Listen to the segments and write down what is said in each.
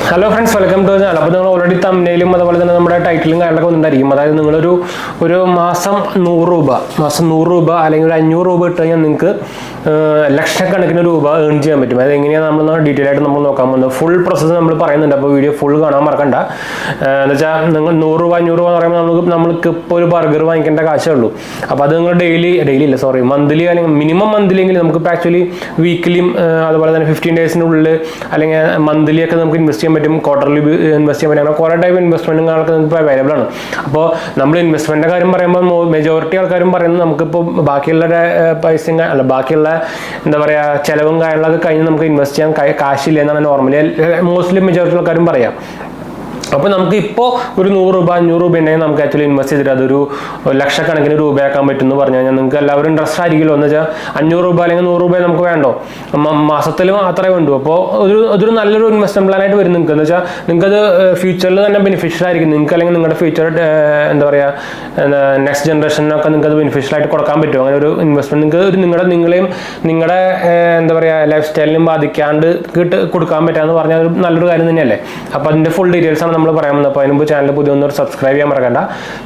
Hello friends, welcome to the channel. അപ്പോൾ നിങ്ങൾ already തംബ്നെയിലും അതുപോലെ തന്നെ നമ്മുടെ ടൈറ്റിലും കാര്യങ്ങളൊക്കെ വന്നിട്ടുണ്ടായിരിക്കും. അതായത് നിങ്ങളൊരു മാസം 100 രൂപ അല്ലെങ്കിൽ ഒരു 500 രൂപ ഇട്ട് കഴിഞ്ഞാൽ നിങ്ങൾക്ക് ലക്ഷക്കണക്കിന് രൂപ ഏൺ ചെയ്യാൻ പറ്റും. അത് എങ്ങനെയാണ് നമ്മൾ ഡീറ്റെയിൽ ആയിട്ട് നമ്മൾ നോക്കാൻ പോകുന്നത്. ഫുൾ പ്രോസസ്സ് നമ്മൾ പറയുന്നുണ്ട്. അപ്പോൾ വീഡിയോ ഫുൾ കാണാൻ മറക്കണ്ട. എന്ന് വെച്ചാൽ നിങ്ങൾ 100 രൂപ 500 രൂപ എന്ന് പറയുമ്പോൾ നമ്മൾക്ക് ഇപ്പോൾ ഒരു ബർഗർ വാങ്ങിക്കേണ്ട കാശേ ഉള്ളൂ. അപ്പോൾ അത് നിങ്ങൾ മന്ത്ലി അല്ലെങ്കിൽ മിനിമം മന്ത്ലി എങ്കിൽ നമുക്ക് ആക്ച്വലി വീക്കിലിയും അതുപോലെ തന്നെ 15 ഡേയ്സിനുള്ളിൽ അല്ലെങ്കിൽ മന്ത്ലി ഒക്കെ നമുക്ക് ഇൻവെസ്റ്റ് ചെയ്യാൻ പറ്റും. ക്വാർട്ടർലി ഇൻവെസ്റ്റ് ചെയ്യാൻ പറ്റും. അങ്ങനെ കുറേ ടൈപ്പ് ഇൻവെസ്റ്റ്മെൻറ്റുകളൊക്കെ നമുക്ക് അവൈലബിൾ ആണ്. അപ്പോൾ നമ്മൾ ഇൻവെസ്റ്റ്മെൻറ്റിൻ്റെ കാര്യം പറയുമ്പോൾ മെജോറിറ്റി ആൾക്കാരും പറയുന്നത് നമുക്കിപ്പോൾ ബാക്കിയുള്ള പൈസ അല്ല ബാക്കിയുള്ള എന്താ പറയുക ചിലവും കാര്യങ്ങളൊക്കെ കഴിഞ്ഞ് നമുക്ക് ഇൻവെസ്റ്റ് ചെയ്യാൻ കാശില്ല എന്നാണ് നോർമലി മോസ്റ്റ്ലി മെജോറിറ്റി ആൾക്കാരും പറയാം. അപ്പോൾ നമുക്ക് ഇപ്പോൾ ഒരു 100 രൂപ 500 രൂപ ഉണ്ടെങ്കിൽ നമുക്ക് ആക്ച്വലി ഇൻവെസ്റ്റ് ചെയ്തിട്ട് അതൊരു ലക്ഷക്കണക്കിന് രൂപയാക്കാൻ പറ്റുമെന്ന് പറഞ്ഞു കഴിഞ്ഞാൽ നിങ്ങൾക്ക് എല്ലാവരും ഇൻട്രസ്റ്റ് ആയിരിക്കുമല്ലോ. എന്ന് വെച്ചാൽ 500 രൂപ അല്ലെങ്കിൽ 100 രൂപ നമുക്ക് വേണ്ടോ, മാസത്തിലും അത്രേ വേണ്ടു. അപ്പോൾ അതൊരു നല്ലൊരു ഇൻവെസ്റ്റ്മെന്റ് പ്ലാനായിട്ട് വരും നിങ്ങൾക്ക്. എന്ന് വെച്ചാൽ നിങ്ങൾക്കത് ഫ്യൂച്ചറിൽ തന്നെ ബെനിഫിഷ്യൽ ആയിരിക്കും. നിങ്ങൾക്ക് അല്ലെങ്കിൽ നിങ്ങളുടെ ഫ്യൂച്ചർ എന്താ പറയുക നെക്സ്റ്റ് ജനറേഷനൊക്കെ നിങ്ങൾക്ക് അത് ബെനിഫിഷ്യൽ ആയിട്ട് കൊടുക്കാൻ പറ്റും. അങ്ങനെ ഒരു ഇൻവെസ്റ്റ്മെന്റ് നിങ്ങൾക്ക് നിങ്ങളെയും നിങ്ങളുടെ എന്താ പറയുക ലൈഫ് സ്റ്റൈലിനും ബാധിക്കാണ്ട് കൊടുക്കാൻ പറ്റാന്ന് പറഞ്ഞാൽ ഒരു നല്ലൊരു കാര്യം തന്നെയല്ലേ. അപ്പോൾ അതിൻ്റെ ഫുൾ ഡീറ്റെയിൽസ് ആണ് നമ്മൾ പറയാൻ പോകുന്നത്. അപ്പോൾ അതിന് മുമ്പ് ചാനൽ പുതിയ ഒന്നൊരു സബ്സ്ക്രൈബ് ചെയ്യാൻ മറക്കണ്ട,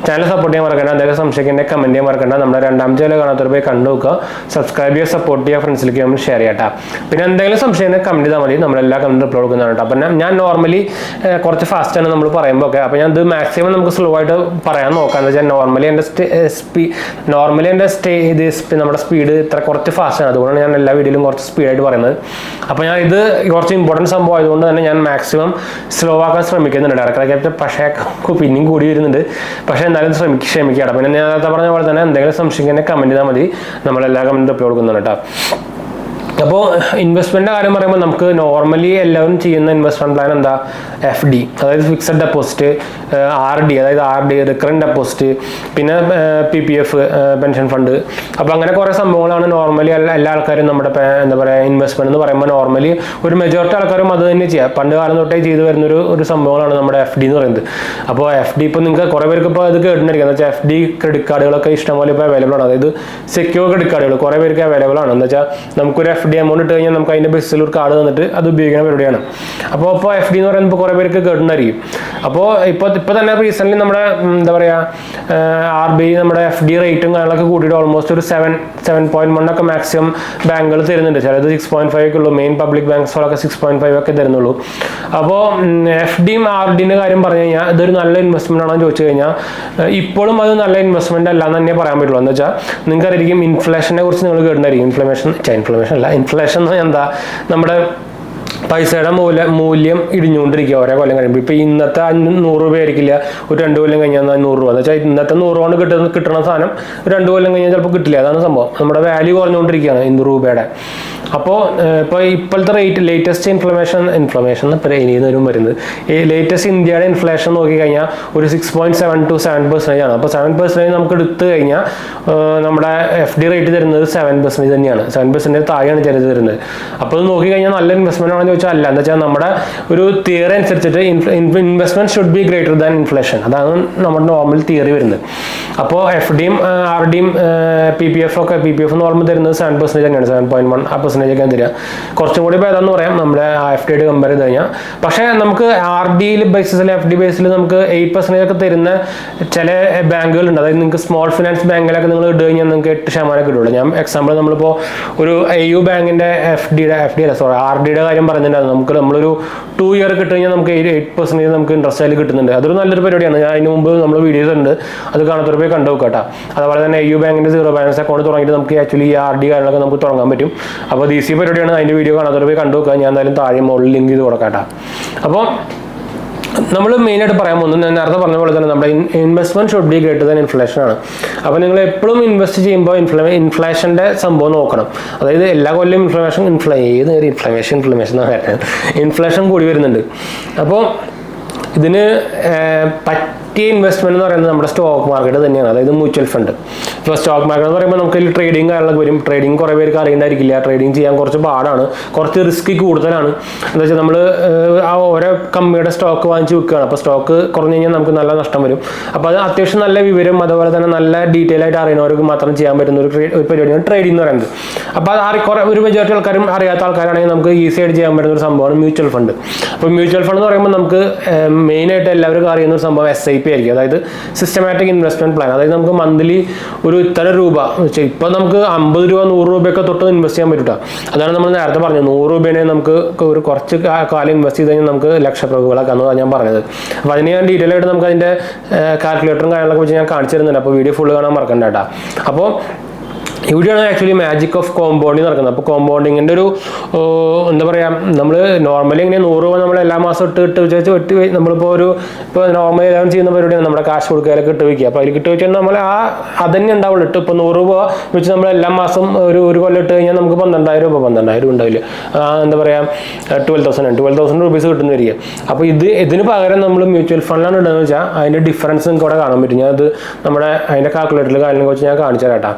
ചാനൽ സപ്പോർട്ട് ചെയ്യാൻ മറക്കണ്ട, എന്തെങ്കിലും സംശയിക്കേണ്ട കമന്റ് ചെയ്യാൻ മറക്കണ്ട. നമ്മുടെ രണ്ടാമത്തെ ചാനൽ കാണാത്തവർ പോയി കണ്ടു നോക്കുക, സബ്സ്ക്രൈബ് ചെയ്യുക, സപ്പോർട്ട് ചെയ്യുക, ഫ്രണ്ട്സിലേക്ക് നമ്മൾ ഷെയർ ചെയ്യട്ടാ. പിന്നെ എന്തെങ്കിലും സംശയം കമന്റ് ചെയ്താൽ മതി, നമ്മളെല്ലാ കമന്റും റിപ്ലൈ കൊടുക്കുന്നതാണ്. അപ്പം ഞാൻ നോർമലി കുറച്ച് ഫാസ്റ്റാണ് നമ്മൾ പറയുമ്പോൾ ഒക്കെ. അപ്പോൾ ഞാൻ ഇത് മാക്സിമം നമുക്ക് സ്ലോ ആയിട്ട് പറയാൻ നോക്കാം. എന്ന് വെച്ചാൽ നോർമലി എൻ്റെ നമ്മുടെ സ്പീഡ് ഇത്ര കുറച്ച് ഫാസ്റ്റാണ്. അതുകൊണ്ടാണ് ഞാൻ എല്ലാ വീഡിയോയിലും കുറച്ച് സ്പീഡായിട്ട് പറയുന്നത്. അപ്പോൾ ഞാൻ ഇത് കുറച്ച് ഇമ്പോർട്ടൻറ്റ് സംഭവം ആയതുകൊണ്ട് തന്നെ ഞാൻ മാക്സിമം സ്ലോ ആക്കാൻ ശ്രമിക്കുന്നുണ്ട്. ഇടയ്ക്കിടയ്ക്ക് പക്ഷേ പിന്നെയും കൂടി വരുന്നുണ്ട്. പക്ഷേ എന്തായാലും ക്ഷമിക്കാം. പിന്നെ ഞാൻ നേരത്തെ പറഞ്ഞ പോലെ തന്നെ എന്തെങ്കിലും സംശയിക്കാൻ കമന്റ് ചെയ്താൽ മതി, നമ്മളെല്ലാ കമന്റും റിപ്ലൈ കൊടുക്കുന്നുണ്ട് കേട്ടോ. അപ്പോൾ ഇൻവെസ്റ്റ്മെൻറ്റിൻ്റെ കാര്യം പറയുമ്പോൾ നമുക്ക് നോർമലി എല്ലാവരും ചെയ്യുന്ന ഇൻവെസ്റ്റ്മെൻറ്റ് പ്ലാൻ എന്താ, FD അതായത് ഫിക്സഡ് ഡെപ്പോസിറ്റ്, RD അതായത് RD റിക്കറിംഗ് ഡെപ്പോസിറ്റ്, പിന്നെ PPF പെൻഷൻ ഫണ്ട്. അപ്പോൾ അങ്ങനെ കുറേ സംഭവങ്ങളാണ് നോർമലി എല്ലാ ആൾക്കാരും നമ്മുടെ എന്താ പറയുക ഇൻവെസ്റ്റ്മെൻറ്റ് എന്ന് പറയുമ്പോൾ നോർമലി ഒരു മെജോറിറ്റി ആൾക്കാരും അത് തന്നെ ചെയ്യുക. പണ്ട് കാലം തൊട്ടേ ചെയ്ത് വരുന്നൊരു സംഭവങ്ങളാണ് നമ്മുടെ FD എന്ന് പറയുന്നത്. അപ്പോൾ FD ഇപ്പോൾ നിങ്ങൾക്ക് കുറേ പേർക്ക് ഇപ്പോൾ അത് കേട്ടിട്ടുണ്ടായിരിക്കും. എന്ന് വെച്ചാൽ FD ക്രെഡിറ്റ് കാർഡുകളൊക്കെ ഇഷ്ടംപോലെ ഇപ്പോൾ അവൈലബിൾ ആണ്. അതായത് സെക്യൂർ ക്രെഡിറ്റ് കാർഡുകൾ കുറേ പേർക്ക് അവൈലബിൾ ആണ്. എന്ന് വെച്ചാൽ നമുക്കൊരു FD എമൗണ്ട് ഇട്ട് കഴിഞ്ഞാൽ നമുക്ക് അതിൻ്റെ ബേസിൽ ഒരു കാർഡ് തന്നിട്ട് അത് ഉപയോഗിക്കുന്ന പരിപാടിയാണ്. അപ്പോൾ FD എന്ന് പറയുമ്പോൾ കുറേ പേർക്ക് കേട്ടിട്ടുണ്ടായിരിക്കും. അപ്പോൾ ഇപ്പോൾ തന്നെ റീസെൻ്റ്ലി നമ്മുടെ എന്താ പറയുക RBI നമ്മുടെ FD റേറ്റും കാര്യങ്ങളൊക്കെ കൂട്ടിയിട്ട് ഓൾമോസ്റ്റ് ഒരു 7.1 ഒക്കെ മാക്സിമം ബാങ്കുകൾ തരുന്നുണ്ട്. ചിലത് 6.5 ഒക്കെ ഉള്ളൂ. മെയിൻ പബ്ലിക് ബാങ്ക്സുകളൊക്കെ 6.5 ഒക്കെ തരുന്നുള്ളൂ. അപ്പോൾ FDയും RDൻ്റെ കാര്യം പറഞ്ഞു കഴിഞ്ഞാൽ ഇതൊരു നല്ല ഇൻവെസ്റ്റ്മെൻ്റ് ആണെന്ന് ചോദിച്ചു കഴിഞ്ഞാൽ ഇപ്പോഴും അത് നല്ല ഇൻവെസ്റ്റ്മെൻ്റ് അല്ല എന്ന് തന്നെ പറയാൻ പറ്റുള്ളൂ. എന്ന് വെച്ചാൽ നിങ്ങൾക്കറിയാം ഇൻഫ്ലേഷനെ കുറിച്ച് നിങ്ങൾ കേട്ടിട്ടുണ്ടായിരിക്കും. ഇൻഫ്ലേഷൻ എന്താ, നമ്മുടെ പൈസയുടെ മൂല്യം ഇടിഞ്ഞുകൊണ്ടിരിക്കുക ഓരോ കൊല്ലം കഴിയുമ്പോൾ. ഇപ്പോൾ ഇന്നത്തെ 100 രൂപ ആയിരിക്കില്ല ഒരു 2 കൊല്ലം കഴിഞ്ഞാൽ 100 രൂപ. എന്ന് വെച്ചാൽ ഇന്നത്തെ 100 കൊണ്ട് കിട്ടുന്ന സാധനം 2 കൊല്ലം കഴിഞ്ഞാൽ ചിലപ്പോൾ കിട്ടില്ല. അതാണ് സംഭവം. നമ്മുടെ വാല്യൂ കുറഞ്ഞുകൊണ്ടിരിക്കുകയാണ് 100 രൂപയുടെ. അപ്പോൾ ഇപ്പോഴത്തെ ലേറ്റസ്റ്റ് ഇൻഫ്ലമേഷൻ ഇപ്പോൾ ഇനിയും വരുന്നത് ഈ ലേറ്റസ്റ്റ് ഇന്ത്യയുടെ ഇൻഫ്ലേഷൻ നോക്കിക്കഴിഞ്ഞാൽ ഒരു 6.7 to 7% ആണ്. അപ്പോൾ 7% നമുക്ക് എടുത്തു കഴിഞ്ഞാൽ നമ്മുടെ FD റേറ്റ് തരുന്നത് 7% തന്നെയാണ്. 7% താഴെയാണ് ചിലത് തരുന്നത്. അപ്പോൾ ഇത് നോക്കിക്കഴിഞ്ഞാൽ നല്ല ഇൻവെസ്റ്റ്മെന്റ് ആണെന്ന് ചോദിച്ചാൽ അല്ല. എന്താ വെച്ചാൽ നമ്മുടെ ഒരു തിയറി അനുസരിച്ചിട്ട് investment should be greater than inflation. അതാണ് നമ്മുടെ നോർമൽ തിയറി വരുന്നത്. അപ്പോൾ FDയും RDയും PPF എന്ന് പറയുമ്പോൾ തരുന്നത് 7% തന്നെയാണ്. 7.1 ആ പെർസെൻറ്റേജ് ഒക്കെ തരിക. കുറച്ചും കൂടി ഭേദമെന്ന് പറയാം നമ്മുടെ FD ആയിട്ട് കമ്പയർ ചെയ്ത് കഴിഞ്ഞാൽ. പക്ഷേ നമുക്ക് RD ബേസിസിൽ FD ബേസിൽ നമുക്ക് 8% ഒക്കെ തരുന്ന ചില ബാങ്കുകളുണ്ട്. അതായത് നിങ്ങൾക്ക് സ്മോൾ ഫിനാൻസ് ബാങ്കിലൊക്കെ നിങ്ങൾ ഇട്ട് കഴിഞ്ഞാൽ നിങ്ങൾക്ക് 8% കിട്ടുള്ളൂ. ഞാൻ എക്സാമ്പിൾ നമ്മളിപ്പോൾ ഒരു AU ബാങ്കിൻ്റെ RDയുടെ കാര്യം പറഞ്ഞിട്ടുണ്ടായിരുന്നു. നമ്മളൊരു 2 ഇയർ കിട്ടുക കഴിഞ്ഞാൽ നമുക്ക് 8% നമുക്ക് ഇൻട്രസ്റ്റ് ആയിട്ട് കിട്ടുന്നുണ്ട്. അതൊരു നല്ലൊരു പരിപാടിയാണ്. ഞാൻ അതിന് മുമ്പ് നമ്മൾ വീഡിയോസ് ഉണ്ട്, അത് കാണാത്തവർ പോയി കണ്ടു നോക്കട്ടോ. അതുപോലെ തന്നെ AU ബാങ്കിൻ്റെ 0 ബാലൻസ് അക്കൗണ്ട് തുടങ്ങിയിട്ട് നമുക്ക് ആക്ച്വലി ഈ RD കാര്യങ്ങളൊക്കെ നമുക്ക് തുടങ്ങാൻ പറ്റും. അപ്പോൾ DC പരിപാടിയാണ്. അതിൻ്റെ വീഡിയോ കാണാത്തവർ പോയി കണ്ടു നോക്കുക. ഞാൻ എന്തായാലും താഴെ മുകളിൽ ലിങ്ക് ചെയ്ത് കൊടുക്കാട്ടോ. അപ്പോൾ നമ്മൾ മെയിനായിട്ട് പറയാൻ പോകുന്നത് ഞാൻ നേരത്തെ പറഞ്ഞ പോലെ തന്നെ നമ്മുടെ investment should be greater than inflation ആണ്. അപ്പോൾ നിങ്ങൾ എപ്പോഴും ഇൻവെസ്റ്റ് ചെയ്യുമ്പോൾ ഇൻഫ്ലേഷൻ്റെ സംഭവം നോക്കണം. അതായത് എല്ലാ കൊല്ലം ഇൻഫ്ലേഷൻ കൂടി വരുന്നുണ്ട്. അപ്പോൾ ഇതിന് പറ്റിയ ഇൻവെസ്റ്റ്മെന്റ് എന്ന് പറയുന്നത് നമ്മുടെ സ്റ്റോക്ക് മാർക്കറ്റ് തന്നെയാണ്, അതായത് മ്യൂച്വൽ ഫണ്ട്. ഇപ്പോൾ സ്റ്റോക്ക് മാർക്കറ്റ് എന്ന് പറയുമ്പോൾ നമുക്ക് ട്രേഡിംഗ് കാര്യങ്ങളൊക്കെ വരും. ട്രേഡിംഗ് കുറേ പേർക്ക് അറിയണ്ടായിരിക്കില്ല. ട്രേഡിംഗ് ചെയ്യാൻ കുറച്ച് പാടാണ്, കുറച്ച് റിസ്ക് കൂടുതലാണ്. എന്താ വെച്ചാൽ നമ്മൾ ആ ഓരോ കമ്പനിയുടെ സ്റ്റോക്ക് വാങ്ങിച്ച് വിൽക്കുകയാണ്. അപ്പോൾ സ്റ്റോക്ക് കുറഞ്ഞു കഴിഞ്ഞാൽ നമുക്ക് നല്ല നഷ്ടം വരും. അപ്പോൾ അത് അത്യാവശ്യം നല്ല വിവരം അതുപോലെ തന്നെ നല്ല ഡീറ്റെയിൽ ആയിട്ട് അറിയുന്നവർക്ക് മാത്രം ചെയ്യാൻ പറ്റുന്ന ഒരു പരിപാടിയാണ് ട്രേഡിംഗ് എന്ന് പറയുന്നത്. അപ്പോൾ അത് ഒരു മെജോറിറ്റി ആൾക്കാരും അറിയാത്ത ആൾക്കാരാണെങ്കിൽ നമുക്ക് ഈസി ആയിട്ട് ചെയ്യാൻ പറ്റുന്ന ഒരു സംഭവമാണ് മ്യൂച്വൽ ഫണ്ട്. അപ്പോൾ മ്യൂച്വൽ ഫണ്ട് എന്ന് പറയുമ്പോൾ നമുക്ക് മെയിനായിട്ട് എല്ലാവർക്കും അറിയുന്ന ഒരു സംഭവം SIP ആയിരിക്കും, അതായത് സിസ്റ്റമാറ്റിക് ഇൻവെസ്റ്റ്മെന്റ് പ്ലാൻ. അതായത് നമുക്ക് മന്ത്ലി ഒരു ഇത്ര രൂപ ഇപ്പം നമുക്ക് 50 രൂപ 100 രൂപയൊക്കെ തൊട്ട് ഇൻവെസ്റ്റ് ചെയ്യാൻ പറ്റൂട്ടാ. അതാണ് നമ്മൾ നേരത്തെ പറഞ്ഞത്, 100 രൂപേനെ നമുക്ക് ഒരു കുറച്ച് കാലം ഇൻവെസ്റ്റ് ചെയ്ത് കഴിഞ്ഞാൽ നമുക്ക് ലക്ഷപ്രഭുക്കളാക്കാന്ന് ഞാൻ പറഞ്ഞത്. അപ്പോൾ അതിന് ഞാൻ ഡീറ്റെയിൽ ആയിട്ട് നമുക്ക് അതിൻ്റെ കാൽക്കുലേറ്ററും കാര്യങ്ങളൊക്കെ വെച്ച് ഞാൻ കാണിച്ചു തരുന്നുണ്ട്. അപ്പോൾ വീഡിയോ ഫുള്ള് കാണാൻ മറക്കണ്ട കേട്ടോ. അപ്പോൾ ഇവിടെയാണ് ആക്ച്വലി മാജിക് ഓഫ് കോമ്പൗണ്ടിങ് നടക്കുന്നത്. അപ്പോൾ കോമ്പൗണ്ടിങ്ങിൻ്റെ ഒരു എന്താ പറയുക, നമ്മൾ നോർമലി ഇങ്ങനെ 100 രൂപ നമ്മൾ എല്ലാ മാസം ഇട്ട് വെച്ച് നമ്മളിപ്പോൾ ഇപ്പോൾ നോർമലി എല്ലാവരും ചെയ്യുന്ന പരിപാടിയാണ് നമ്മുടെ കാശ് കൊടുക്കാനൊക്കെ ഇട്ട് വയ്ക്കുക. അപ്പോൾ അതിൽ ഇട്ട് വെച്ചാൽ നമ്മൾ അതന്നെ ഉണ്ടാവുള്ളൂ. ഇപ്പോൾ 100 രൂപ വെച്ച് നമ്മൾ എല്ലാ മാസം ഒരു കൊല്ലം ഇട്ട് കഴിഞ്ഞാൽ നമുക്ക് 12,000 രൂപ ഉണ്ടാവില്ല. എന്താ പറയുക 12,000 rupees കിട്ടുന്ന വരിക. അപ്പോൾ ഇതിന് പകരം നമ്മൾ മ്യൂച്വൽ ഫണ്ടിലാണ് ഇടുന്നത് വെച്ചാൽ അതിൻ്റെ ഡിഫറൻസ് നിങ്ങൾക്ക് ഇവിടെ കാണാൻ പറ്റും. ഞാൻ അത് അതിൻ്റെ കാൽക്കുലേറ്ററിൽ കാര്യങ്ങളെ വെച്ച് ഞാൻ കാണിച്ചു തരാം കേട്ടോ.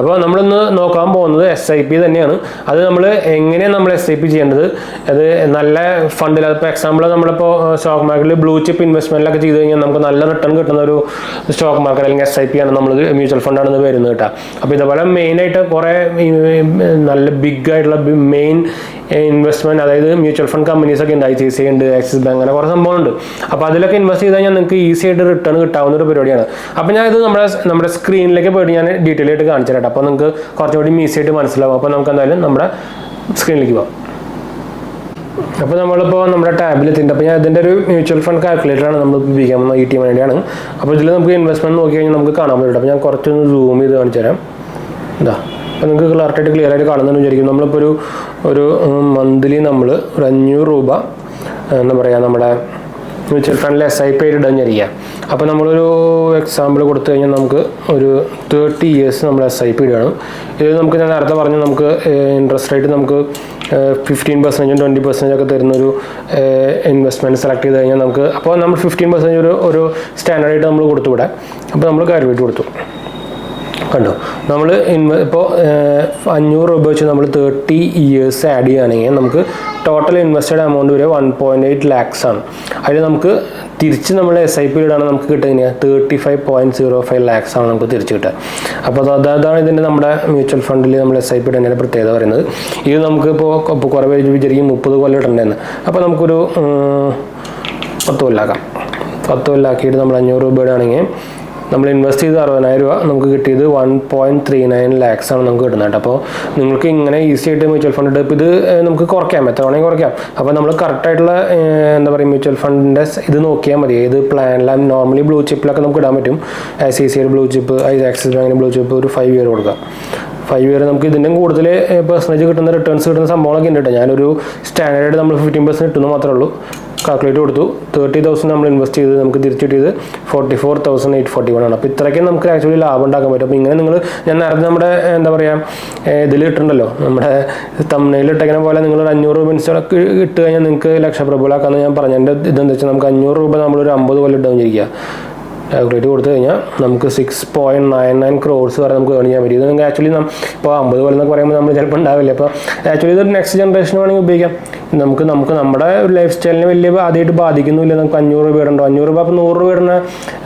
അപ്പോൾ നമ്മളിന്ന് നോക്കാൻ പോകുന്നത് SIP തന്നെയാണ്. അത് നമ്മൾ എങ്ങനെയാണ് നമ്മൾ SIP ചെയ്യേണ്ടത്, അത് നല്ല ഫണ്ടിൽ, അതിപ്പോൾ എക്സാമ്പിൾ നമ്മളിപ്പോൾ സ്റ്റോക്ക് മാർക്കറ്റിൽ ബ്ലൂ ചിപ്പ് ഇൻവെസ്റ്റ്മെൻറ്റിലൊക്കെ ചെയ്ത് കഴിഞ്ഞാൽ നമുക്ക് നല്ല റിട്ടേൺ കിട്ടുന്ന ഒരു സ്റ്റോക്ക് മാർക്കറ്റ് അല്ലെങ്കിൽ SIP ആണ് നമ്മൾ മ്യൂച്വൽ ഫണ്ടാണെന്ന് വരുന്നത് കേട്ടോ. അപ്പോൾ ഇതുപോലെ മെയിനായിട്ട് കുറേ നല്ല ബിഗ് ആയിട്ടുള്ള മെയിൻ ഇൻവെസ്റ്റ്മെൻറ്റ്, അതായത് മ്യൂച്വൽ ഫണ്ട് കമ്പനീസൊക്കെ ഉണ്ട്, ICICI ഉണ്ട്, ആക്സിസ് ബാങ്ക്, അങ്ങനെ കുറേ സംഭവമുണ്ട്. അപ്പോൾ അതിലൊക്കെ ഇൻവെസ്റ്റ് ചെയ്ത് കഴിഞ്ഞാൽ നിങ്ങൾക്ക് ഈസി ആയിട്ട് റിട്ടേൺ കിട്ടാവുന്ന ഒരു പരിപാടിയാണ്. അപ്പോൾ ഞാൻ ഇത് നമ്മുടെ സ്ക്രീനിലേക്ക് പോയിട്ട് ഞാൻ ഡീറ്റെയിൽ ആയിട്ട് കാണിച്ചു തരാം. അപ്പോൾ നിങ്ങൾക്ക് കുറച്ചുകൂടി ഈസി ആയിട്ട് മനസ്സിലാവും. അപ്പോൾ നമുക്ക് എന്തായാലും നമ്മുടെ സ്ക്രീനിലേക്ക് പോകാം. അപ്പോൾ നമ്മളിപ്പോൾ നമ്മുടെ ടാബിൽ എത്തിയിട്ടുണ്ട്. അപ്പോൾ ഞാൻ ഇതിൻ്റെ ഒരു മ്യൂച്വൽ ഫണ്ട് കാൽക്കുലേറ്ററാണ് നമ്മൾ ഉപയോഗിക്കാൻ പോകുന്നത്, ET വേണ്ടിയാണ്. അപ്പോൾ ഇതിൽ നമുക്ക് ഇൻവെസ്റ്റ്മെൻറ്റ് നോക്കി കഴിഞ്ഞാൽ നമുക്ക് കാണാൻ പറ്റും. അപ്പോൾ ഞാൻ കുറച്ചൊന്ന് സൂം ചെയ്ത് കാണിച്ചു തരാം. ഇതാ, അപ്പോൾ നിങ്ങൾക്ക് ക്ലിയർ ആയിട്ട് കാണുന്നതെന്ന് വിചാരിക്കും. നമ്മളിപ്പോൾ ഒരു മന്ത്ലി നമ്മൾ ഒരു 500 രൂപ എന്താ പറയുക നമ്മുടെ മ്യൂച്വൽ ഫണ്ടിൽ SIP ആയിട്ട് ഇടുന്നിരിക്കുക. അപ്പോൾ നമ്മളൊരു എക്സാമ്പിൾ കൊടുത്തു കഴിഞ്ഞാൽ നമുക്ക് ഒരു 30 years നമ്മൾ SIP ഇടുകയാണ്. ഇത് നമുക്ക് ഞാൻ നേരത്തെ പറഞ്ഞു, നമുക്ക് ഇൻട്രസ്റ്റ് റേറ്റ് നമുക്ക് 15% 20% ഒക്കെ തരുന്നൊരു ഇൻവെസ്റ്റ്മെൻറ്റ് സെലക്ട് ചെയ്ത് കഴിഞ്ഞാൽ നമുക്ക്, അപ്പോൾ നമ്മൾ 15% ഒരു സ്റ്റാൻഡേർഡായിട്ട് നമ്മൾ കൊടുത്തുവിടെ. അപ്പോൾ നമ്മൾ കാൽക്കുലേറ്റ് കൊടുത്തു കണ്ടോ. നമ്മൾ ഇപ്പോൾ 500 രൂപ വെച്ച് നമ്മൾ 30 years ആഡ് ചെയ്യുകയാണെങ്കിൽ നമുക്ക് ടോട്ടൽ ഇൻവെസ്റ്റഡ് എമൗണ്ട് വരെ 1.8 lakhs ആണ്. അതിൽ നമുക്ക് തിരിച്ച് നമ്മൾ SIP ഇടാണ് നമുക്ക് കിട്ടുക 35.05 lakhs ആണ് നമുക്ക് തിരിച്ച് കിട്ടുക. അപ്പോൾ അതാണ് ഇതിൻ്റെ നമ്മുടെ മ്യൂച്വൽ ഫണ്ടിൽ നമ്മൾ SIP ഇടുന്നതിൻ്റെ പ്രത്യേകത പറയുന്നത്. ഇത് നമുക്ക് ഇപ്പോൾ കുറേ പേര് വിചാരിക്കും 30 കൊല്ലം ഇടേണ്ടതെന്ന്. അപ്പോൾ നമുക്കൊരു 10 കൊല്ലാക്കാം. 10 കൊല്ലാക്കിയിട്ട് നമ്മൾ 500 രൂപ ഇടുകയാണെങ്കിൽ നമ്മൾ ഇൻവെസ്റ്റ് ചെയ്ത് 60,000 രൂപ നമുക്ക് കിട്ടിയത് 1.39 lakhs ആണ് നമുക്ക് കിട്ടുന്നത്. അപ്പോൾ നിങ്ങൾക്ക് ഇങ്ങനെ ഈസി ആയിട്ട് മ്യൂച്വൽ ഫണ്ട് ഇപ്പോൾ ഇത് നമുക്ക് കുറയ്ക്കാം, എത്ര വേണമെങ്കിൽ കുറയ്ക്കാം. അപ്പോൾ നമ്മൾ കറക്റ്റായിട്ടുള്ള എന്താ പറയുക മ്യൂച്വൽ ഫണ്ടിൻ്റെ ഇത് നോക്കിയാൽ മതി. ഏത് പ്ലാനിലാണ് നോർമലി ബ്ലൂ ചിപ്പിലൊക്കെ നമുക്ക് ഇടാൻ പറ്റും. ICICI ബ്ലൂ ചിപ്പ്, ആക്സിസ് ബാങ്കിൻ്റെ ബ്ലൂ ചിപ്പ് ഒരു 5 year കൊടുക്കാം. 5 year നമുക്ക് ഇതിൻ്റെ കൂടുതൽ പെർസെൻറ്റേജ് കിട്ടുന്ന റിട്ടേൺസ് കിട്ടുന്ന സംഭവങ്ങളൊക്കെ ഉണ്ട് കേട്ടോ. ഞാനൊരു സ്റ്റാൻഡേർഡ് നമ്മൾ 15% കിട്ടുന്ന മാത്രമേ ഉള്ളൂ. കാൽക്കുലേറ്റ് കൊടുത്തു 30,000 നമ്മൾ ഇൻവെസ്റ്റ് ചെയ്ത് നമുക്ക് തിരിച്ചു കിട്ടിയത് 44,841 ആണ്. അപ്പോൾ ഇത്രയ്ക്ക് നമുക്ക് ആക്ച്വലി ലാഭം ഉണ്ടാക്കാൻ പറ്റും. അപ്പോൾ ഇങ്ങനെ ഞാൻ നേരത്തെ നമ്മുടെ എന്താ പറയുക ഇതിൽ ഇട്ടുണ്ടല്ലോ, നമ്മുടെ തംബ്നെയിൽ ഇട്ടേക്കുന്ന പോലെ നിങ്ങൾ 500 രൂപ ഇട്ട് കഴിഞ്ഞാൽ നിങ്ങൾക്ക് ലക്ഷപ്രഭുക്കളാക്കാമെന്ന് ഞാൻ പറഞ്ഞു. എൻ്റെ ഇതെന്താ വെച്ചാൽ നമുക്ക് 500 രൂപ നമ്മളൊരു 50 കൊല്ലം ഇട്ട് കഴിഞ്ഞിരിക്കുക. കാൽക്കുലേറ്റ് കൊടുത്തു കഴിഞ്ഞാൽ നമുക്ക് 6.99 crores വരെ നമുക്ക് ഏൺ ചെയ്യാൻ പറ്റും. ഇത് നിങ്ങൾക്ക് ആക്ച്വലി ഇപ്പോൾ 50 കൊല്ലം എന്നൊക്കെ പറയുമ്പോൾ നമ്മൾ ചിലപ്പോൾ ഉണ്ടാവില്ല. അപ്പോൾ ആക്ച്വലി ഇത് നെക്സ്റ്റ് ജനറേഷൻ വേണമെങ്കിൽ ഉപയോഗിക്കാം. നമുക്ക് നമ്മുടെ ഒരു ലൈഫ് സ്റ്റൈലിനെ വലിയ ആദ്യമായിട്ട് ബാധിക്കുന്നില്ല. നമുക്ക് 500 രൂപ ഇടണ്ടോ, 500 രൂപ അപ്പോൾ 100 രൂപ ഇടുന്ന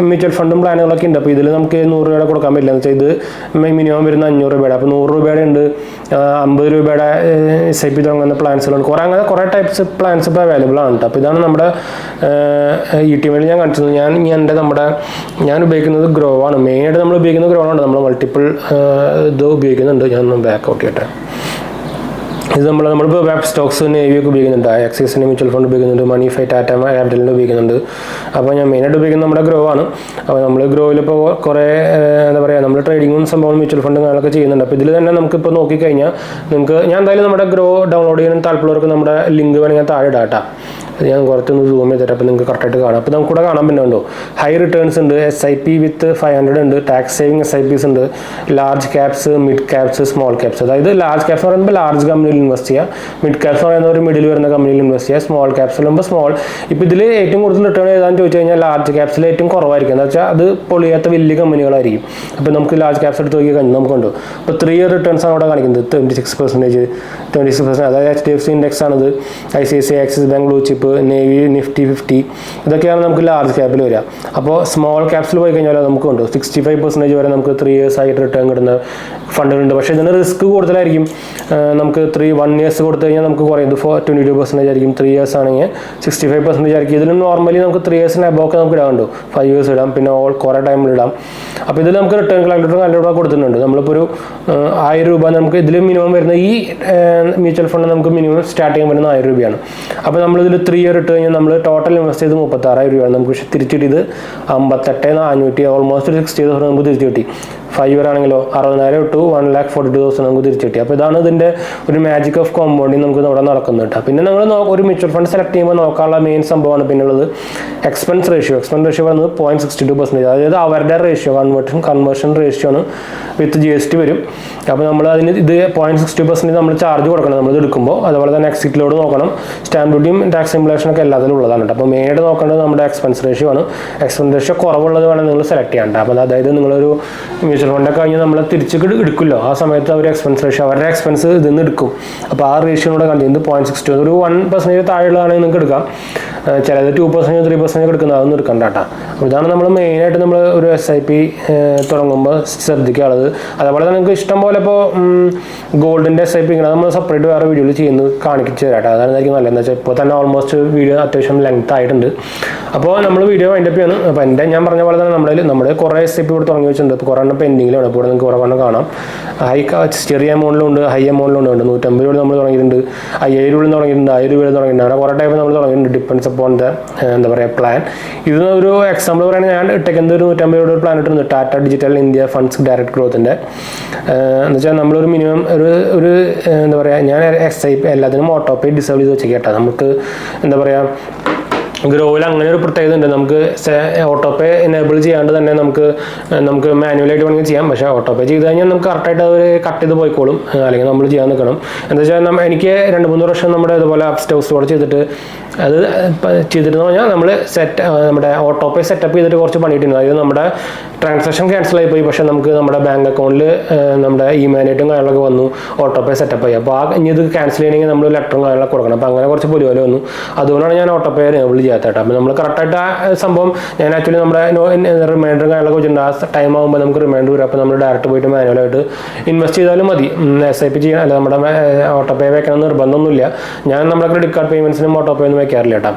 മ്യൂച്വൽ ഫണ്ടും പ്ലാനുകളൊക്കെ ഉണ്ട്. അപ്പോൾ ഇതിൽ നമുക്ക് 100 രൂപയുടെ കൊടുക്കാൻ പറ്റില്ല എന്ന് വെച്ചാൽ ഇത് മിനിമം വരുന്ന 500 രൂപയുടെ. അപ്പോൾ 100 രൂപയുടെ ഉണ്ട്, 50 രൂപയുടെ SIP തുടങ്ങുന്ന പ്ലാൻസുകളുണ്ട്. കുറേ ടൈപ്സ് പ്ലാൻസ് ഇപ്പോൾ അവൈലബിൾ ആണ് കേട്ടോ. അപ്പോൾ ഇതാണ് നമ്മുടെ ET വേണ്ടി ഞാൻ കാണിച്ചത്. ഞാൻ ഉപയോഗിക്കുന്നത് ഗ്രോ ആണ്. മെയിനായിട്ട് നമ്മൾ ഉപയോഗിക്കുന്നത് ഗ്രോ ആണ്. നമ്മൾ മൾട്ടിപ്പിൾ ഇത് ഉപയോഗിക്കുന്നുണ്ട്. ഞാൻ ബാക്ക് ഔട്ട് ചെയ്യട്ടെ. ഇത് നമ്മളിപ്പോൾ വെബ് സ്റ്റോക്സ് നേവി ഒക്കെ ഉപയോഗിക്കുന്നുണ്ട്, ആക്സിസിൻ്റെ മ്യൂച്വൽ ഫണ്ട് ഉപയോഗിക്കുന്നുണ്ട്, മണി5 ടാറ്റ ക്യാപിറ്റലിൻ്റെ ഉപയോഗിക്കുന്നുണ്ട്. അപ്പോൾ ഞാൻ മെയിനായിട്ട് ഉപയോഗിക്കുന്നത് നമ്മുടെ ഗ്രോ ആണ്. അപ്പോൾ നമ്മൾ ഗ്രോയിൽ ഇപ്പോൾ കുറേ എന്താ പറയുക നമ്മൾ ട്രേഡിങ്ങും സംഭവം മ്യൂച്വൽ ഫണ്ടും കാര്യങ്ങളൊക്കെ ചെയ്യുന്നുണ്ട്. അപ്പോൾ ഇതിൽ തന്നെ നമുക്കിപ്പോൾ നോക്കിക്കഴിഞ്ഞാൽ ഞാൻ എന്തായാലും നമ്മുടെ ഗ്രോ ഡൗൺലോഡ് ചെയ്യാൻ താല്പര്യമുള്ളവർക്ക് നമ്മുടെ ലിങ്ക് വേണമെങ്കിൽ താഴെ ഇടാം കേട്ടോ. ഞാൻ കുറച്ചൊന്ന് സൂം ചെയ്തിട്ട് അപ്പോൾ നിങ്ങൾക്ക് കറക്റ്റായിട്ട് കാണാം. അപ്പോൾ നമുക്ക് കൂടെ കാണാൻ പറ്റുന്നുണ്ടോ, ഹൈ റിട്ടേൺസ് ഉണ്ട്, SIP വിത്ത് 500 ഉണ്ട്, ടാക്സ് സേവിങ് SIPs ഉണ്ട്, large caps, mid caps, small caps. അതായത് ലാർജ് ക്യാപ്സ് എന്ന് പറയുമ്പോൾ ലാർജ് കമ്പനിയിൽ ഇൻവെസ്റ്റ് ചെയ്യുക, മിഡ് ക്യാപ്സ് എന്ന് പറയുന്ന ഒരു മിഡിൽ വരുന്ന കമ്പനിയിൽ ഇൻവെസ്റ്റ് ചെയ്യുക, സ്മോൾ ക്യാപ്സ് വരുമ്പോൾ സ്മോൾ. ഇപ്പോൾ ഇതിൽ ഏറ്റവും കൂടുതൽ റിട്ടേൺ ഏതാണെന്ന് ചോദിച്ചു കഴിഞ്ഞാൽ ലാർജ് ക്യാപ്സിൽ ഏറ്റവും കുറവായിരിക്കും. എന്ന് വെച്ചാൽ അത് പൊളിയാത്ത വലിയ കമ്പനികളായിരിക്കും. അപ്പോൾ നമുക്ക് ലാർജ് ക്യാപ്സ് എടുത്ത് നോക്കി കഴിഞ്ഞാൽ നമുക്കുണ്ട്. ഇപ്പോൾ 3 ഇയർ റിട്ടേൺസ് ആണ് അവിടെ കാണിക്കുന്നത്, 26%. അതായത് HDFC ഇൻഡെക്സ് ആണിത്, ICICI axis bank blue chip, navy Nifty 50, ഇതൊക്കെയാണ് നമുക്ക് ലാർജ് ക്യാപ്പിൽ വരിക. അപ്പോൾ സ്മോൾ ക്യാപ്സിൽ പോയി കഴിഞ്ഞാൽ നമുക്കുണ്ട് 65% വരെ നമുക്ക് 3 ഇയേഴ്സ് ആയിട്ട് റിട്ടേൺ കിട്ടുന്ന ഫണ്ടുകളുണ്ട്. പക്ഷേ ഇതിന് റിസ്ക് കൂടുതലായിരിക്കും. നമുക്ക് 1 ഇയേഴ്സ് കൊടുത്തു കഴിഞ്ഞാൽ നമുക്ക് കുറയുന്നത് 22% ആയിരിക്കും. 3 ഇയേഴ്സ് ആണെങ്കിൽ 65% ആയിരിക്കും. ഇതിലും നോർമലി നമുക്ക് 3 ഇയേഴ്സിന് അബോക്കെ നമുക്ക് ഇടാറുണ്ട്, 5 ഇയേഴ്സ് ഇടാം, പിന്നെ കുറേ ടൈമിൽ ഇടാം. അപ്പോൾ ഇതിൽ നമുക്ക് റിട്ടേൺ കാൽക്കുലേറ്റർ നല്ല രൂപ കൊടുത്തിട്ടുണ്ട്. നമ്മളിപ്പോൾ ഒരു 1000 രൂപ നമുക്ക് ഇതിൽ മിനിമം വരുന്ന ഈ മ്യൂച്വൽ ഫണ്ട് നമുക്ക് മിനിമം സ്റ്റാർട്ട് ചെയ്യാൻ പറ്റുന്ന 1000 രൂപയാണ്. അപ്പോൾ നമ്മളിതിൽ 3 ഇയർ ഇട്ട് കഴിഞ്ഞാൽ നമ്മൾ ടോട്ടൽ ഇൻവെസ്റ്റ് ചെയ്ത് 36,000 രൂപയാണ്. നമുക്ക് തിരിച്ചിട്ടിത് 58,400, ഓൾമോസ്റ്റ് 60,000 നമുക്ക് തിരിച്ചു കിട്ടി. 5 ഇയർ ആണെങ്കിലോ 60,000 ടു 1,42,000 നമുക്ക് തിരിച്ചു കിട്ടി. അപ്പോൾ ഇതാണ് ഇതിൻ്റെ ഒരു മാജിക് ഓഫ് കോമ്പൗണ്ടിങ് നമുക്ക് ഇവിടെ നടക്കുന്നത് കേട്ടോ. പിന്നെ നമ്മൾ ഒരു മ്യൂച്വൽ ഫണ്ട് സെലക്ട് ചെയ്യുമ്പോൾ നോക്കാനുള്ള മെയിൻ സംഭവമാണ് പിന്നുള്ളത് എക്സ്പെൻസ് റേഷ്യോ. എക്സ്പെൻസ് റേഷ്യോ പറയുന്നത് 0.62%. അതായത് അവരുടെ റേഷ്യോ കൺവേർഷൻ റേഷ്യോ ആണ്, വിത്ത് GST വരും. അപ്പോൾ നമ്മൾ അതിന് ഇത് 0.62% നമ്മൾ ചാർജ് കൊടുക്കണം നമ്മൾ ഇത് എടുക്കുമ്പോൾ. അതുപോലെ തന്നെ എക്സിറ്റ് ലോഡ് നോക്കണം, സ്റ്റാമ്പ് ഡ്യൂട്ടിയും ടാക്സ് ഇംപ്ലേഷനൊക്കെ എല്ലാത്തിലും ഉള്ളതാണ് കേട്ടോ. അപ്പോൾ മെയിനായിട്ട് നോക്കേണ്ടത് നമ്മുടെ എക്സ്പെൻസ് റേഷ്യോ ആണ്. എക്സ്പെൻസ് റേഷ്യോ കുറവുള്ളത് വേണം നിങ്ങൾ സെലക്ട് ചെയ്യേണ്ടത്. അപ്പോൾ അതായത് നിങ്ങളൊരു മ്യൂച്വൽ ഫണ്ടൊക്കെ കഴിഞ്ഞ് നമ്മൾ തിരിച്ച് എടുക്കുമല്ലോ, ആ സമയത്ത് അവർ എക്സ്പെൻസ് റേഷ്യോ അവരുടെ എക്സ്പെൻസ് ഇതിൽ നിന്ന് എടുക്കും. അപ്പോൾ ആ റേഷ്യോടെ കണ്ടിരുന്നത് 0.62, ഒരു 1% താഴെയുള്ളതാണെങ്കിൽ നിങ്ങൾക്ക് എടുക്കാം. ചിലത് 2%, 3% എടുക്കുന്നത് അതൊന്നും എടുക്കണ്ട കേട്ടോ. അപ്പോൾ ഇതാണ് നമ്മൾ മെയിനായിട്ട് നമ്മൾ ഒരു SIP തുടങ്ങുമ്പോൾ ശ്രദ്ധിക്കാനുള്ളത്. അതേപോലെ തന്നെ നിങ്ങൾക്ക് ഇഷ്ടം പോലെ ഇപ്പോൾ ഗോൾഡിൻ്റെ SIP ഇങ്ങനെ നമ്മൾ സെപ്പറേറ്റ് വേറെ വീഡിയോയിൽ ചെയ്യുന്നത് കാണിച്ചു തരാം കേട്ടോ. അതായിരിക്കും നല്ലതെന്ന് വെച്ചാൽ ഇപ്പോൾ തന്നെ ഓൾമോസ്റ്റ് വീഡിയോ അത്യാവശ്യം ലെങ്ത് ആയിട്ടുണ്ട്. അപ്പോൾ നമ്മൾ വീഡിയോ വൈൻഡപ്പ് ചെയ്യാണ്. അപ്പോൾ ഞാൻ പറഞ്ഞ പോലെ തന്നെ നമ്മുടെ കുറേ SIP ഇവിടെ തുടങ്ങി വെച്ചിട്ടുണ്ട്. ഇപ്പോൾ കുറേ എണ്ണം പെൻഡിങ്ങിലാണ്. ഇപ്പോൾ ഇവിടെ നിങ്ങൾക്ക് കുറേ എണ്ണം കാണാം. ചെറിയ എമൗണ്ടിലുണ്ട്, ഹൈ എമൗണ്ടിലുണ്ട്. 150 രൂപ നമ്മൾ തുടങ്ങിയിട്ടുണ്ട്, 5000 രൂപ തുടങ്ങിയിട്ടുണ്ട്, 1000 രൂപ തുടങ്ങിയിട്ടുണ്ട്. അങ്ങനെ കുറേ ടൈപ്പ് നമ്മൾ തുടങ്ങിയിട്ടുണ്ട്, ഡിപ്പെൻഡ്സ് അപ്പോൺ ദ എന്താ പറയുക പ്ലാൻ. ഇത് ഒരു എക്സാമ്പിൾ പറയുകയാണെങ്കിൽ ഞാൻ ഇട്ടേക്കുന്നത് ഒരു 150 രൂപ പ്ലാൻ ഇട്ടിട്ടുണ്ട്, Tata digital India funds direct ഗ്രോത്തിൻ്റെ. എന്ന് വെച്ചാൽ നമ്മളൊരു മിനിമം ഒരു എന്താ പറയുക, ഞാൻ SIP എല്ലാത്തിനും ഓട്ടോപേ ഡിസേബിൾ ചെയ്ത് വെച്ചേക്കാം കേട്ടോ. നമുക്ക് എന്താ പറയുക ഗ്രോയിൽ അങ്ങനെ ഒരു പ്രത്യേകത ഉണ്ട്. നമുക്ക് ഓട്ടോപേ എനേബിൾ ചെയ്യാണ്ട് തന്നെ നമുക്ക് മാനുവലായിട്ട് വേണമെങ്കിൽ ചെയ്യാം. പക്ഷേ ഓട്ടോപേ ചെയ്ത് കഴിഞ്ഞാൽ നമുക്ക് കറക്റ്റായിട്ട് അവർ കട്ട് ചെയ്ത് പോയിക്കോളും, അല്ലെങ്കിൽ നമ്മൾ ചെയ്യാൻ നിൽക്കണം. എന്താ വെച്ചാൽ എനിക്ക് 2-3 വർഷം നമ്മുടെ ഇതുപോലെ അപ്സ്റ്റേഴ്സ് കൂടെ ചെയ്തിട്ട് അത് ചെയ്തിരുന്നു പറഞ്ഞാൽ നമ്മൾ നമ്മുടെ ഓട്ടോപേ സെറ്റപ്പ് ചെയ്തിട്ട് കുറച്ച് പണിയിട്ടുണ്ട്. അതായത് നമ്മുടെ ട്രാൻസാക്ഷൻ ക്യാൻസൽ ആയിപ്പോയി, പക്ഷേ നമുക്ക് നമ്മുടെ ബാങ്ക് അക്കൗണ്ടിൽ നമ്മുടെ ഇമെയിലായിട്ടും കാര്യങ്ങളൊക്കെ വന്നു, ഓട്ടോപേ സെറ്റപ്പ് ആയി. അപ്പോൾ ഇനി ഇത് ക്യാൻസൽ ചെയ്യണമെങ്കിൽ നമ്മൾ ലെറ്ററും കാര്യങ്ങളൊക്കെ കൊടുക്കണം. അപ്പോൾ അങ്ങനെ കുറച്ച് പുലിപോലെ വന്നു. അതുകൊണ്ടാണ് ഞാൻ ഓട്ടോപേ എനേബിൾ ചെയ്യാത്തത്. അപ്പോൾ നമ്മൾ കറക്റ്റായിട്ട് ആ സംഭവം ഞാൻ ആക്ച്വലി നമ്മുടെ റിമൈൻഡറും കാര്യങ്ങളൊക്കെ വെച്ചിട്ടുണ്ട്. ആ ടൈം ആകുമ്പോൾ നമുക്ക് റിമൈൻഡർ വരും. അപ്പോൾ നമ്മൾ ഡയറക്റ്റ് പോയിട്ട് മാനുവലായിട്ട് ഇൻവെസ്റ്റ് ചെയ്താലും മതി. SIP ചെയ്യാൻ അല്ല, നമ്മുടെ ഓട്ടോപേ വെക്കണം നിർബന്ധമൊന്നുമില്ല. ഞാൻ നമ്മുടെ ക്രെഡിറ്റ് കാർഡ് പേയ്മെൻറ്റ്സിനും ഓട്ടോപേ ഒന്നും വെക്കാറില്ല കേട്ടോ.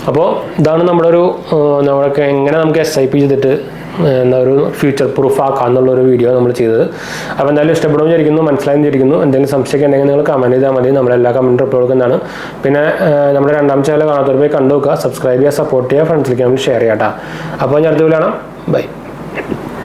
അപ്പോൾ ഇതാണ് നമ്മൾക്ക് എങ്ങനെ നമുക്ക് SIP ചെയ്തിട്ട് ഒരു ഫ്യൂച്ചർ പ്രൂഫ് ആക്കാം എന്നുള്ളൊരു വീഡിയോ നമ്മൾ ചെയ്തത്. അപ്പോൾ എന്തായാലും ഇഷ്ടപ്പെടുമെന്ന് വിചാരിക്കുന്നു, മനസ്സിലായെന്ന് വിചാരിക്കുന്നു. എന്തെങ്കിലും സംശയമൊക്കെ ഉണ്ടെങ്കിൽ നിങ്ങൾ കമൻറ്റ് ചെയ്താൽ മതി, നമ്മളെല്ലാ കമൻറ്റും റിപ്ലൈ കൊടുക്കുന്നതാണ്. പിന്നെ നമ്മുടെ 2ാം ചാനൽ കാണാത്തവർ പോയി കണ്ടു നോക്കുക, സബ്സ്ക്രൈബ് ചെയ്യുക, സപ്പോർട്ട് ചെയ്യുക, ഫ്രണ്ട്സിലേക്ക് നമ്മൾ ഷെയർ ചെയ്യാം കേട്ടോ. അപ്പോൾ ഞാൻ അടുത്ത വീഡിയോ കാണാം. ബൈ.